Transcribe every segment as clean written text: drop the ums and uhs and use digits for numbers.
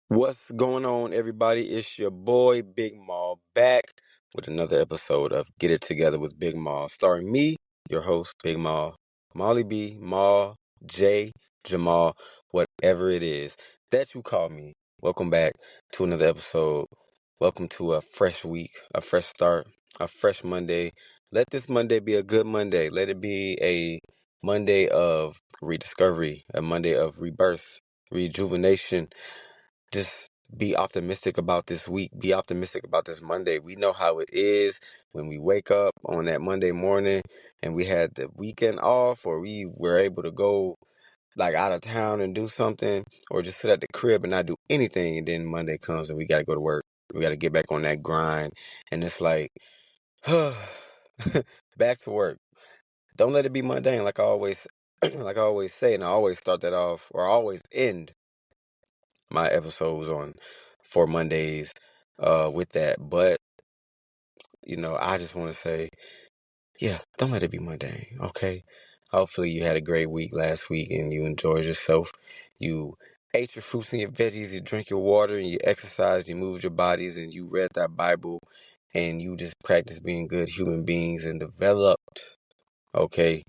What's going on, everybody? It's your boy Big Maul back with another episode of Get It Together with Big Maul, starring me, your host, Big Maul, Molly B, Maul, J, Jamal, whatever it is that you call me. Welcome back to another episode. Welcome to a fresh week, a fresh start, a fresh Monday. Let this Monday be a good Monday. Let it be a Monday of rediscovery, a Monday of rebirth, rejuvenation. Just be optimistic about this week. Be optimistic about this Monday. We know how it is when we wake up on that Monday morning and we had the weekend off, or we were able to go like out of town and do something, or just sit at the crib and not do anything. And then Monday comes and we got to go to work. We got to get back on that grind. And it's like, back to work. Don't let it be mundane, like I always, like I always say, and I always start that off, or I always end my episodes on for Mondays with that. But I just want to say, yeah, don't let it be mundane, okay? Hopefully you had a great week last week and you enjoyed yourself. You ate your fruits and your veggies, you drink your water and you exercised, you moved your bodies and you read that Bible and you just practiced being good human beings and developed, okay,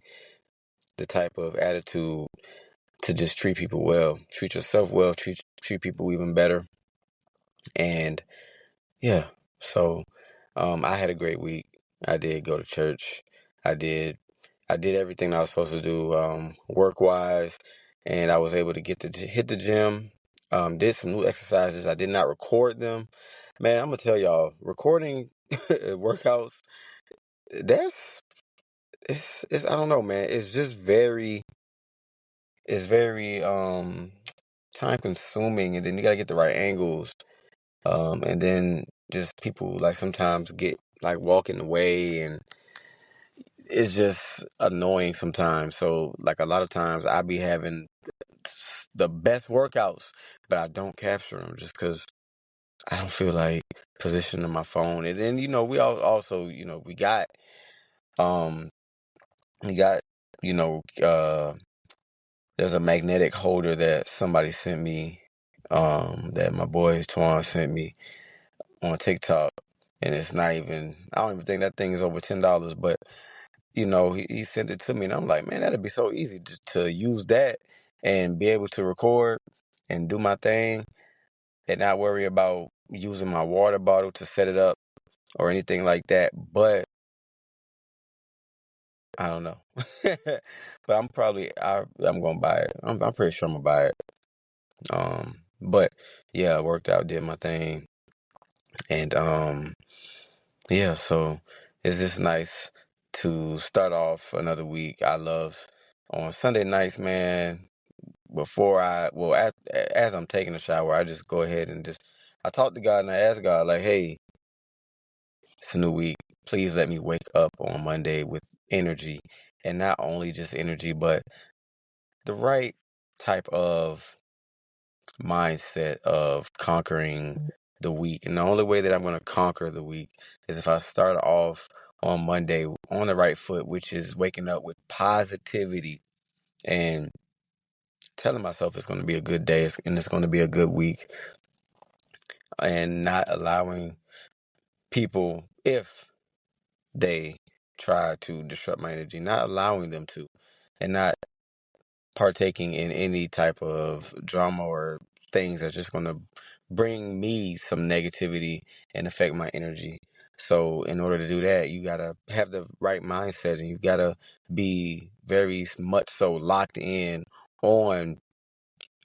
the type of attitude to just treat people well, treat yourself well, treat people even better. And yeah. So, I had a great week. I did go to church. I did I did everything I was supposed to do, work wise, and I was able to hit the gym. Did some new exercises. I did not record them. Man, I'm gonna tell y'all, recording workouts, that's it's I don't know, man. It's very time consuming, and then you gotta get the right angles. And then just people like sometimes get like walking away and it's just annoying sometimes. So like a lot of times I be having the best workouts, but I don't capture them just because I don't feel like positioning my phone. And then, we also, um, we got, you know, uh, there's a magnetic holder that somebody sent me, that my boy Twan sent me on TikTok. And it's not even, I don't even think that thing is over $10, but he sent it to me and I'm like, man, that'd be so easy to use that and be able to record and do my thing and not worry about using my water bottle to set it up or anything like that. But I don't know. But I'm gonna buy it. I'm pretty sure I'm gonna buy it. But yeah, I worked out, did my thing, and yeah, so it's just nice to start off another week. I love on Sunday nights, man. As I'm taking a shower, I just go ahead and I talk to God and I ask God, like, hey, it's a new week. Please let me wake up on Monday with energy, and not only just energy, but the right type of mindset of conquering the week. And the only way that I'm going to conquer the week is if I start off on Monday on the right foot, which is waking up with positivity and telling myself it's going to be a good day and it's going to be a good week, and not allowing people, if they try to disrupt my energy, not allowing them to, and not partaking in any type of drama or things that's just going to bring me some negativity and affect my energy. So in order to do that, you got to have the right mindset and you got to be very much so locked in on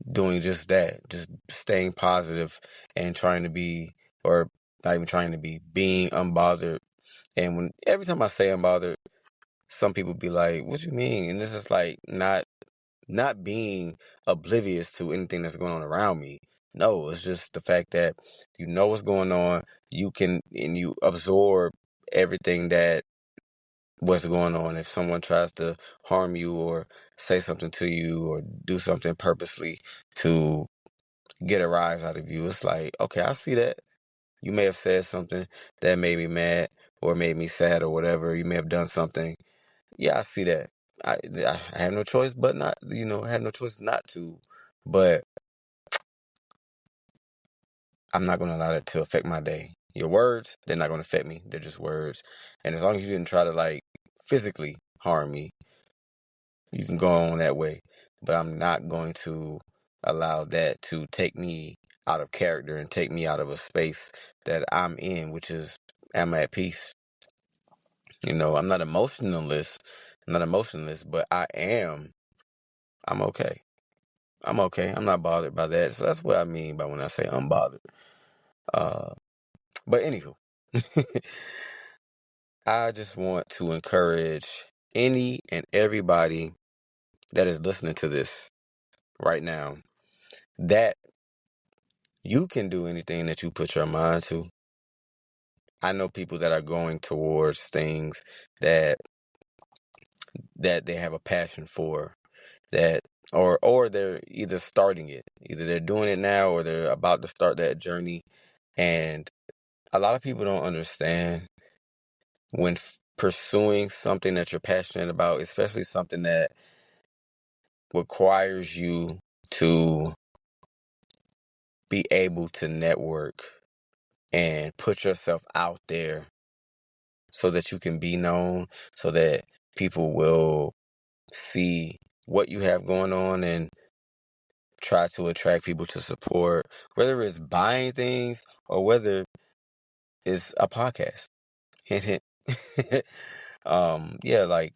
doing just that, just staying positive and trying to be, or not even trying to be, being unbothered. And when every time I say unbothered, some people be like, "What you mean?" And this is like not being oblivious to anything that's going on around me. No, it's just the fact that you know what's going on, you can and you absorb everything that what's going on. If someone tries to harm you or say something to you or do something purposely to get a rise out of you, it's like, okay, I see that. You may have said something that made me mad or made me sad or whatever. You may have done something. Yeah, I see that. I have no choice but not, I have no choice not to. But I'm not going to allow that to affect my day. Your words, they're not going to affect me. They're just words. And as long as you didn't try to like physically harm me, you can go on that way. But I'm not going to allow that to take me out of character and take me out of a space that I'm in, which is I'm at peace. You know, I'm not emotionalist. I'm not emotionless, but I am. I'm okay. I'm okay. I'm not bothered by that. So that's what I mean by when I say unbothered. Uh, but anywho, I just want to encourage any and everybody that is listening to this right now that you can do anything that you put your mind to. I know people that are going towards things that they have a passion for, that or they're either starting it, either they're doing it now or they're about to start that journey. And a lot of people don't understand when pursuing something that you're passionate about, especially something that requires you to be able to network and put yourself out there so that you can be known, so that people will see what you have going on and try to attract people to support, whether it's buying things or whether it's a podcast. Hint, hint. Yeah, like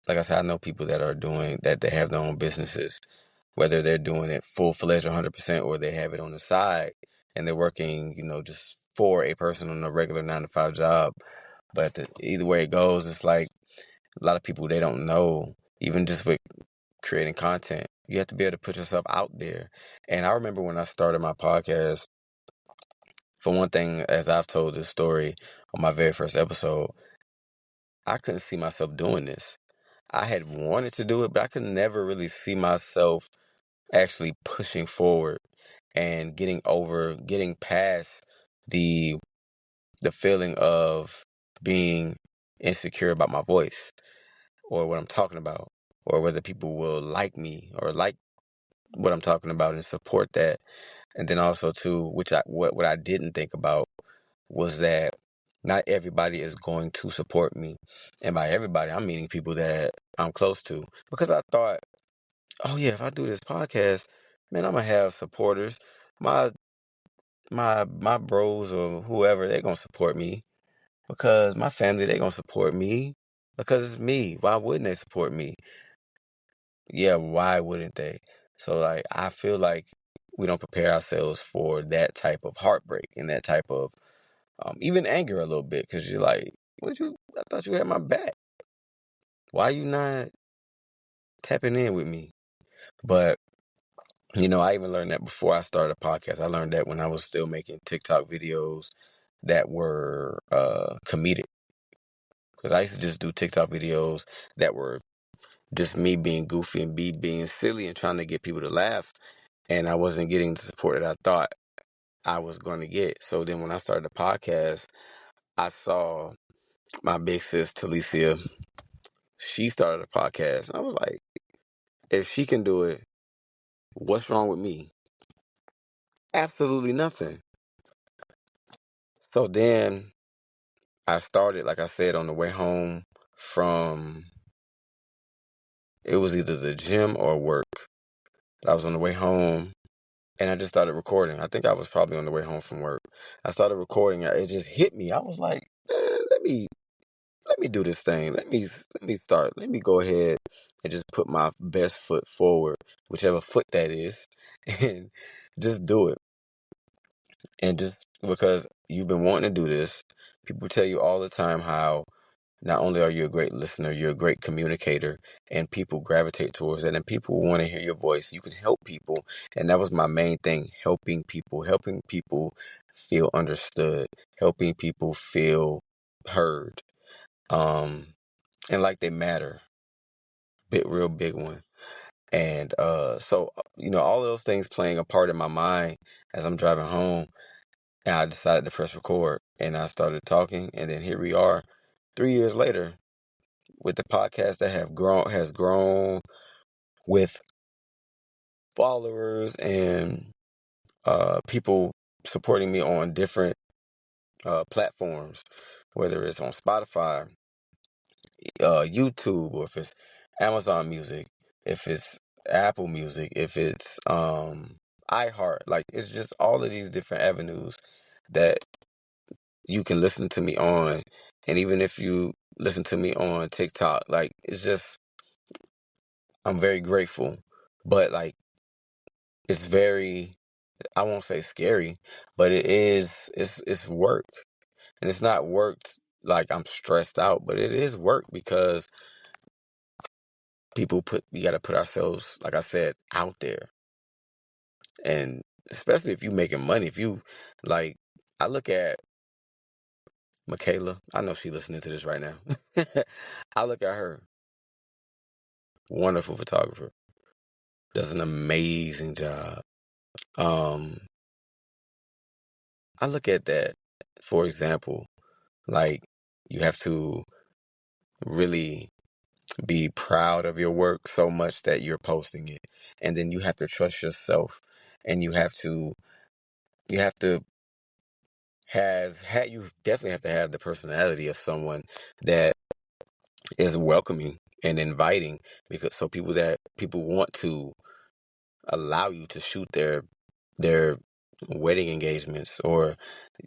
I said, I know people that are doing that. They have their own businesses, whether they're doing it full fledged 100% or they have it on the side and they're working, you know, just for a person on a regular 9 to 5 job. But either way it goes, it's like a lot of people, they don't know, even just with creating content, you have to be able to put yourself out there. And I remember when I started my podcast, for one thing, as I've told this story on my very first episode, I couldn't see myself doing this. I had wanted to do it, but I could never really see myself actually pushing forward and getting past the feeling of being insecure about my voice or what I'm talking about, or whether people will like me or like what I'm talking about and support that. And then also too, which what I didn't think about was that not everybody is going to support me. And by everybody, I'm meaning people that I'm close to. Because I thought, oh yeah, if I do this podcast, man, I'm gonna have supporters. My my bros or whoever, they're gonna support me. Because my family, they gonna support me. Because it's me. Why wouldn't they support me? Yeah, why wouldn't they? So like I feel like we don't prepare ourselves for that type of heartbreak and that type of even anger a little bit, because you're like, I thought you had my back. Why you not tapping in with me? But you know, I even learned that before I started a podcast. I learned that when I was still making TikTok videos that were comedic, because I used to just do TikTok videos that were just me being goofy and being silly and trying to get people to laugh, and I wasn't getting the support that I thought I was going to get. So then when I started the podcast, I saw my big sis Talicia. She started a podcast. I was like, if she can do it, what's wrong with me? Absolutely nothing. So then I started, like I said, on the way home from, it was either the gym or work. I was on the way home and I just started recording. I think I was probably on the way home from work. I started recording. It just hit me. I was like, man, let me do this thing. Let me start. Let me go ahead and just put my best foot forward, whichever foot that is, and just do it. And just because you've been wanting to do this, people tell you all the time how not only are you a great listener, you're a great communicator, and people gravitate towards that, and people want to hear your voice. You can help people, and that was my main thing: helping people feel understood, helping people feel heard, um, and like they matter. Real big one. And so you know, all of those things playing a part in my mind as I'm driving home, and I decided to press record, and I started talking, and then here we are, 3 years later, with the podcast that has grown with followers and people supporting me on different platforms, whether it's on Spotify, YouTube, or if it's Amazon Music, if it's Apple Music, if it's iHeart. Like, it's just all of these different avenues that you can listen to me on. And even if you listen to me on TikTok, like, it's just, I'm very grateful. But like, it's very, I won't say scary, but it's work. And it's not work like I'm stressed out, but it is work because we got to put ourselves, like I said, out there. And especially if you making money, if you, like, I look at Michaela, I know she listening to this right now. I look at her, wonderful photographer, does an amazing job. Um, I look at that, for example, like, you have to really be proud of your work so much that you're posting it. And then you have to trust yourself, and you have to you definitely have to have the personality of someone that is welcoming and inviting, because so people want to allow you to shoot their wedding engagements, or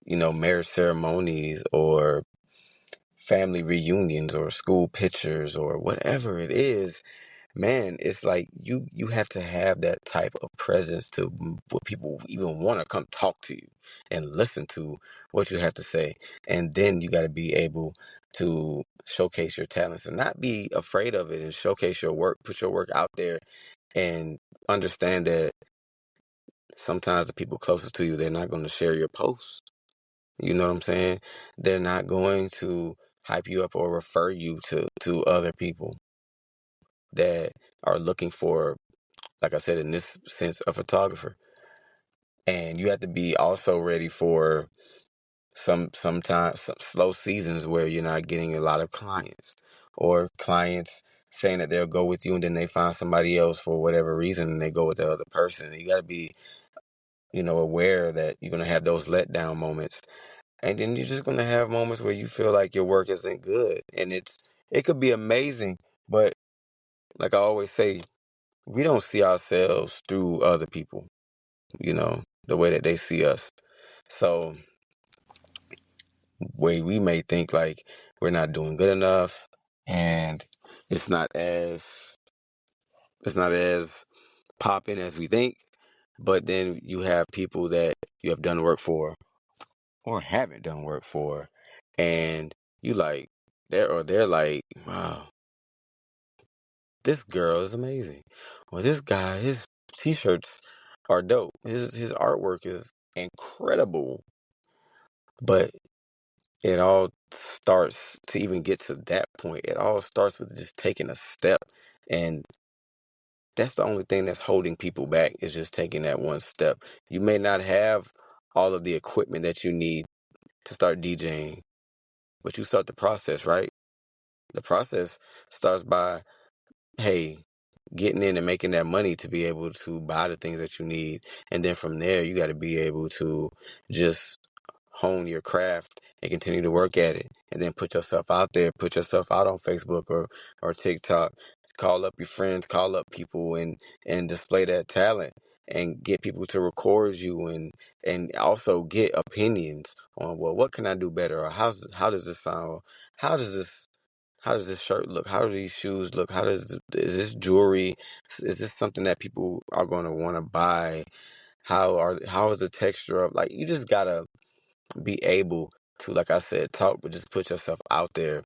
marriage ceremonies, or family reunions, or school pictures, or whatever it is. Man, it's like you have to have that type of presence to what people even want to come talk to you and listen to what you have to say. And then you got to be able to showcase your talents and not be afraid of it, and showcase your work, put your work out there, and understand that sometimes the people closest to you, they're not going to share your posts. You know what I'm saying? They're not going to hype you up or refer you to other people that are looking for, like I said, in this sense, a photographer. And you have to be also ready for sometimes some slow seasons where you're not getting a lot of clients, or clients saying that they'll go with you and then they find somebody else for whatever reason and they go with the other person. You got to be, aware that you're going to have those letdown moments. And then you're just going to have moments where you feel like your work isn't good, and it could be amazing, but like I always say, we don't see ourselves through other people, the way that they see us. So, way we may think like we're not doing good enough, and it's not as it's not as popping as we think. But then you have people that you have done work for or haven't done work for, and you like they're like, wow, this girl is amazing, or this guy, his t-shirts are dope, his artwork is incredible. But it all starts to even get to that point. It all starts with just taking a step. And that's the only thing that's holding people back, is just taking that one step. You may not have all of the equipment that you need to start DJing, but you start the process, right? The process starts by, hey, getting in and making that money to be able to buy the things that you need. And then from there, you got to be able to just hone your craft and continue to work at it, and then put yourself out there, put yourself out on Facebook or TikTok, call up your friends, call up people, and display that talent, and get people to record you, and also get opinions on, well, what can I do better, or how does this sound, or how does this how does this shirt look? How do these shoes look? Is this jewelry? Is this something that people are going to want to buy? How is the texture of, like, you just gotta be able to, like I said, talk, but just put yourself out there.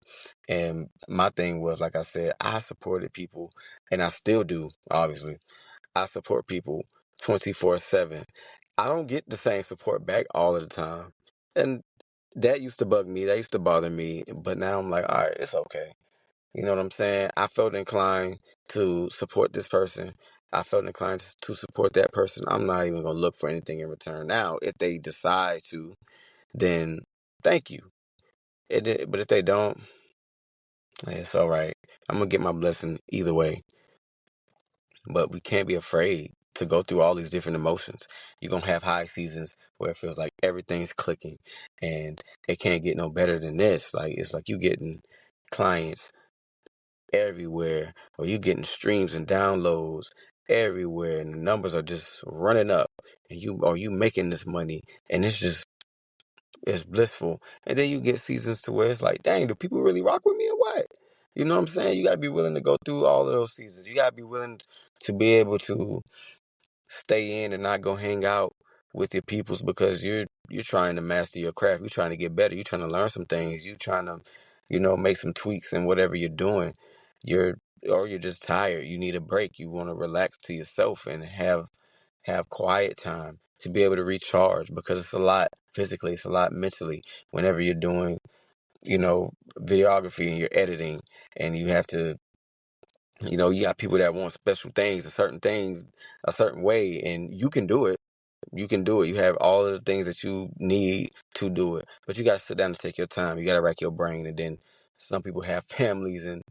And my thing was, like I said, I supported people, and I still do, obviously. I support people 24/7. I don't get the same support back all of the time. And that used to bug me. That used to bother me. But now I'm like, all right, it's okay. You know what I'm saying? I felt inclined to support this person. I felt inclined to support that person. I'm not even going to look for anything in return. Now, if they decide to, then thank you. But if they don't, it's all right. I'm gonna get my blessing either way. But we can't be afraid. to go through all these different emotions. You're gonna have high seasons where it feels like everything's clicking and it can't get no better than this. Like it's like you getting clients everywhere, or you getting streams and downloads everywhere, and the numbers are just running up, and you making this money, and it's blissful. And then you get seasons to where it's like, dang, do people really rock with me or what? You know what I'm saying? You gotta be willing to go through all of those seasons. You gotta be willing to be able to stay in and not go hang out with your peoples because you're trying to master your craft. You're trying to get better. You're trying to learn some things. You're trying to, make some tweaks in whatever you're doing. You're or you're just tired. You need a break. You want to relax to yourself and have quiet time to be able to recharge because it's a lot physically, it's a lot mentally whenever you're doing, videography and you're editing and you have to you got people that want special things a certain way, and you can do it. You can do it. You have all of the things that you need to do it, but you got to sit down and take your time. You got to rack your brain, and then some people have families and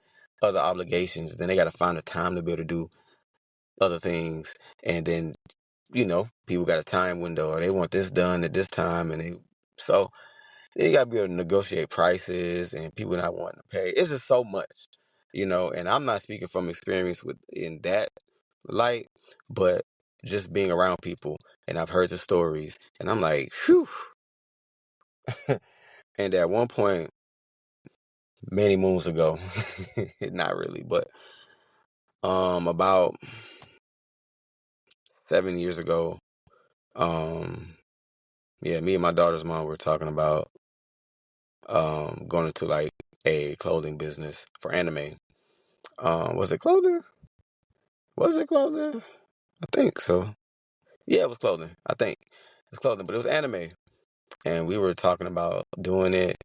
other obligations. Then they got to find the time to be able to do other things, and then people got a time window, or they want this done at this time, and so you gotta be able to negotiate prices and people not wanting to pay. It's just so much, and I'm not speaking from experience with in that light, but just being around people and I've heard the stories and I'm like, whew. And at one point, many moons ago, not really, but about 7 years ago, yeah, me and my daughter's mom were talking about going into like a clothing business for anime. Was it clothing? Was it clothing? I think so. Yeah, it was clothing. I think it's clothing, but it was anime, and we were talking about doing it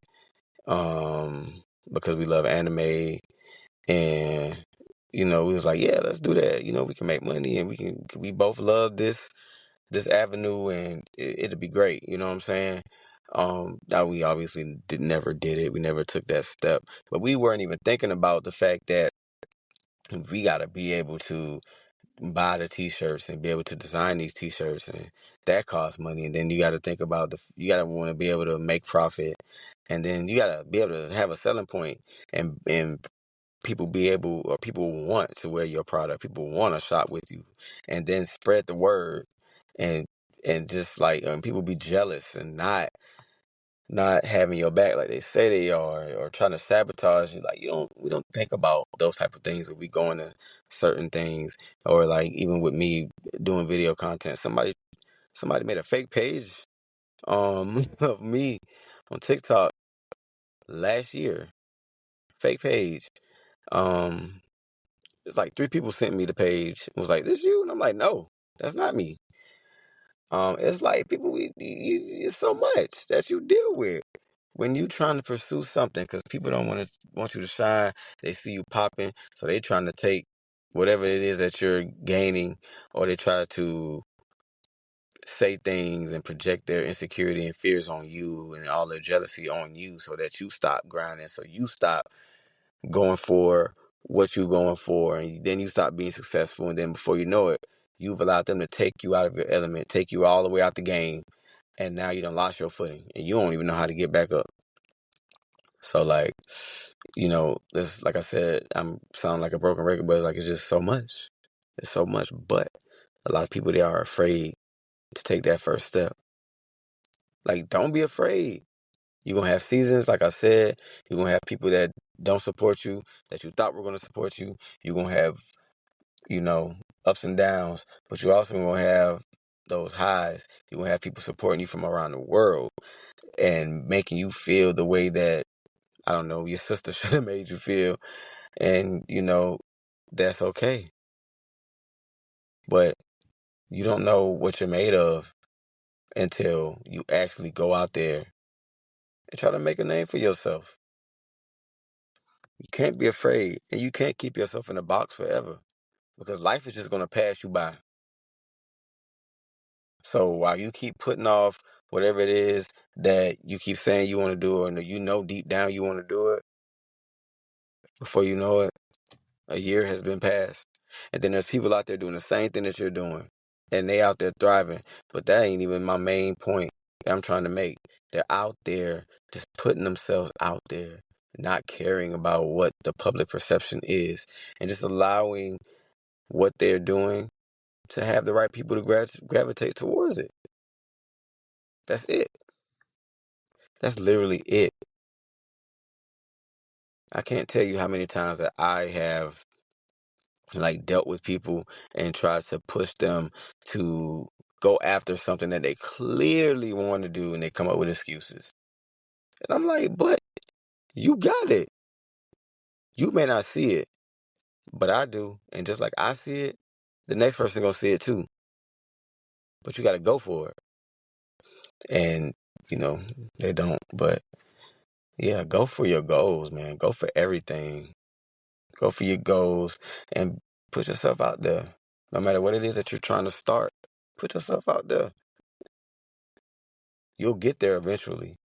because we love anime, and we was like, yeah, let's do that. We can make money, and we both love this avenue, and it'll be great. You know what I'm saying? That we obviously never did it. We never took that step, but we weren't even thinking about the fact that we got to be able to buy the t-shirts and be able to design these t-shirts, and that costs money. And then you got to think about you got to want to be able to make profit, and then you got to be able to have a selling point, and people want to wear your product, people want to shop with you, and then spread the word, and just like people be jealous and not having your back like they say they are, or trying to sabotage you. Like we don't think about those type of things when we go into certain things, or like even with me doing video content. Somebody made a fake page of me on TikTok last year. Fake page. Um it's like 3 people sent me the page. It was like, this you? And I'm like, no, that's not me. It's like people, it's so much that you deal with when you trying to pursue something, because people don't want you to shine. They see you popping, so they trying to take whatever it is that you're gaining, or they try to say things and project their insecurity and fears on you and all their jealousy on you, so that you stop grinding, so you stop going for what you're going for, and then you stop being successful, and then before you know it, you've allowed them to take you out of your element, take you all the way out the game, and now you done lost your footing, and you don't even know how to get back up. So like, this, like I said, I'm sounding like a broken record, but like it's just so much. It's so much, but a lot of people, they are afraid to take that first step. Like, don't be afraid. You're gonna have seasons, like I said. You're gonna have people that don't support you, that you thought were gonna support you. You're gonna have, you know, ups and downs, but you're also gonna have those highs. You're gonna have people supporting you from around the world and making you feel the way that, I don't know, your sister should have made you feel. And, that's okay. But you don't know what you're made of until you actually go out there and try to make a name for yourself. You can't be afraid, and you can't keep yourself in a box forever, because life is just going to pass you by. So while you keep putting off whatever it is that you keep saying you want to do, or deep down you want to do it, before you know it, a year has been passed. And then there's people out there doing the same thing that you're doing. and they out there thriving. But that ain't even my main point that I'm trying to make. They're out there just putting themselves out there, not caring about what the public perception is, and just allowing what they're doing to have the right people to gravitate towards it. That's it. That's literally it. I can't tell you how many times that I have like dealt with people and tried to push them to go after something that they clearly want to do, and they come up with excuses. And I'm like, but you got it. You may not see it, but I do. And just like I see it, the next person gonna see it too. But you got to go for it. And you know they don't. But yeah, go for your goals, man. Go for everything. Go for your goals and put yourself out there. No matter what it is that you're trying to start, put yourself out there. You'll get there eventually.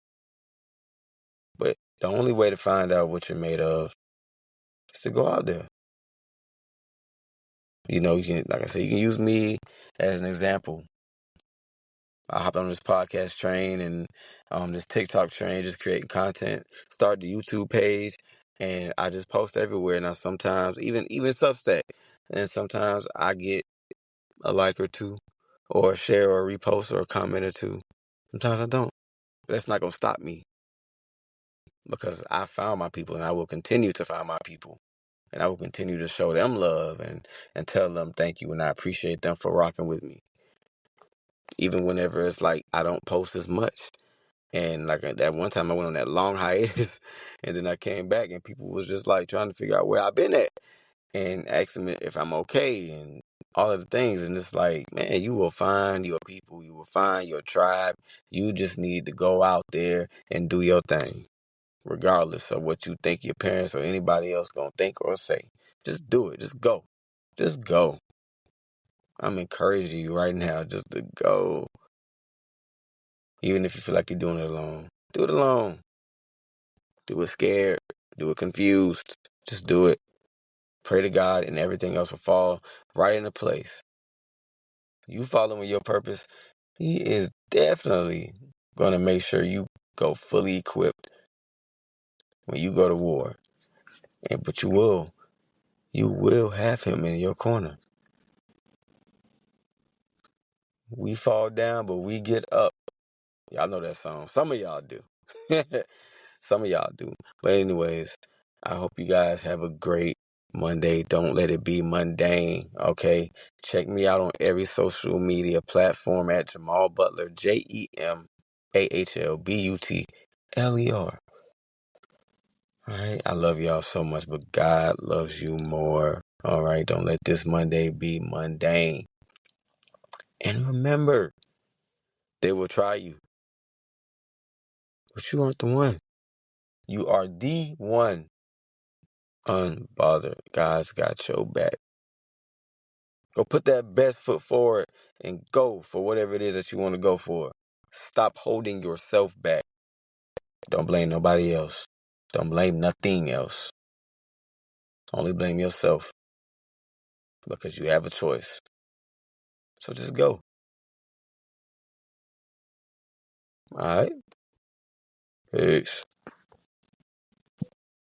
But the only way to find out what you're made of is to go out there. You know, you can, like I said, you can use me as an example. I hopped on this podcast train and this TikTok train, just creating content. Start the YouTube page, and I just post everywhere. Now sometimes even Substack, and sometimes I get a like or two, or a share or a repost or a comment or two. Sometimes I don't. But that's not gonna stop me because I found my people, and I will continue to find my people. And I will continue to show them love and tell them thank you, and I appreciate them for rocking with me. Even whenever it's like I don't post as much. And like that one time I went on that long hiatus and then I came back and people was just like trying to figure out where I've been at and asking me if I'm okay and all of the things. And it's like, man, you will find your people, you will find your tribe. You just need to go out there and do your thing, regardless of what you think your parents or anybody else gonna think or say. Just do it. Just go. Just go. I'm encouraging you right now just to go. Even if you feel like you're doing it alone. Do it alone. Do it scared. Do it confused. Just do it. Pray to God and everything else will fall right into place. You following your purpose, He is definitely going to make sure you go fully equipped when you go to war. But you will have Him in your corner. We fall down, but we get up. Y'all know that song. Some of y'all do. Some of y'all do. But anyways, I hope you guys have a great Monday. Don't let it be mundane, okay? Check me out on every social media platform at Jamal Butler, JeMahlButler. All right, I love y'all so much, but God loves you more. All right, don't let this Monday be mundane. And remember, they will try you, but you aren't the one. You are the one. Unbothered. God's got your back. Go put that best foot forward and go for whatever it is that you want to go for. Stop holding yourself back. Don't blame nobody else. Don't blame nothing else. Only blame yourself because you have a choice. So just go. All right? Peace.